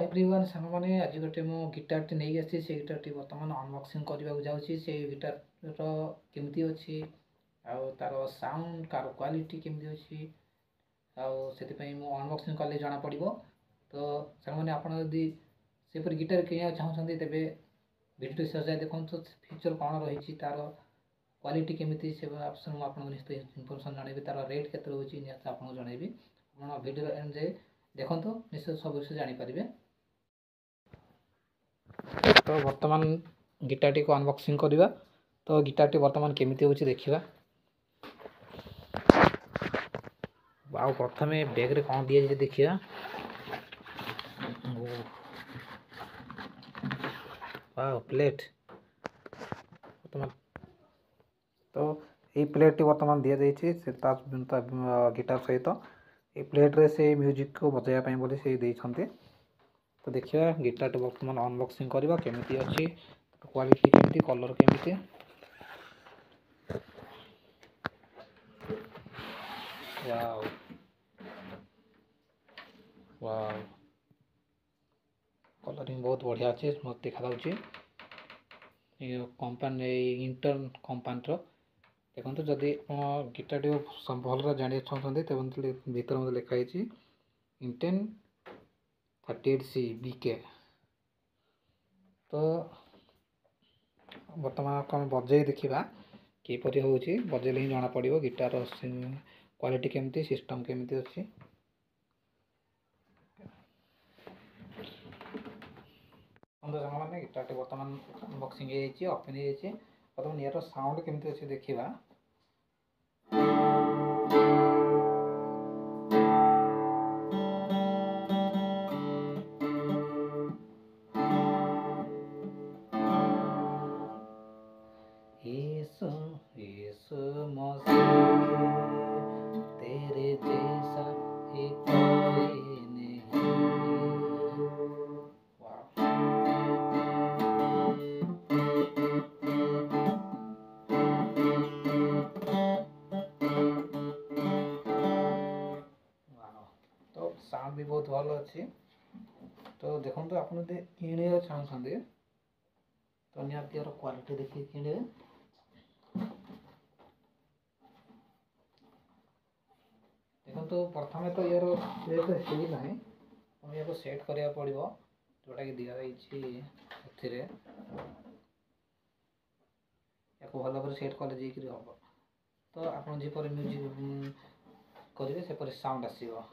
Everyone सांग मैंने आज गोटे मो गिटार टी नहीं आसी से गिटार टी बर्तमान अनबॉक्सिंग करने जाऊँगी से गिटार केमती अच्छी आउ तार साउंड कार क्वालिटी केमती अच्छी आउ से अनबॉक्सिंग कले जना पड़ो। तो सांग मैंने आप सेपरी गिटार किणा चाहते तेज भिडियो शेष जाए देखो तो फीचर कौन रही तार क्वालिटी केमी से ऑप्शन आपको निश्चित इनफॉरमेशन जनइबी तार रेट के रोचे निहत आपको जनइबी आप भिडियो एंड जाए देखो निश्चित सब विषय जानीपारे। तो वर्तमान गिटार टी को अनबॉक्सिंग करवा। तो गिटार टी वर्तमान केमिति होछि देखिबा। वाओ प्रथम बैग रे कौन दिया देखिए वाओ प्लेट वर्तमान। तो ये प्लेट टी वर्तमान दिया जाइए गिटार सहित ये प्लेट रे से म्यूजिक को बजाया बोली से देइछन्ते। तो देखिए गिटार टी वर्तमान अनबॉक्सिंग करवा केमिति अछि क्वालिटी केमिति कलर केमिति। वाओ वाओ कलरिंग बहुत बढ़िया अच्छे मत देखा कंपानी इंटर कंपानी देखो जदि गिटार टी भल जाना चाहते तेज भर मत लिखाई इंटेन 38C BK। तो बर्तमान आम बजे देखा किपर हो बजेले ही जना पड़ो गिटार क्वालिटी केमती सिस्टम केमती अच्छी। मैंने गिटार टी बर्तमान अनबॉक्सिंग ओपन हो बर्तमान यार साउंड केमती अच्छे देखा। यीशु यीशु मसीह तेरे जैसा ही कोई नहीं। तो साउंड भी बहुत भल अच्छी। तो देखो आप किणवा चाहते तो निहाती यार क्वालिटी देखिए किणे। देखो तो प्रथम तो यार सेट ना या सेट करा पड़ो जोटा कि दिखाई भल भाव सेट कले जाकि हम। तो आप जपर म्यूजिक करेंगे सेपरी साउंड आसो।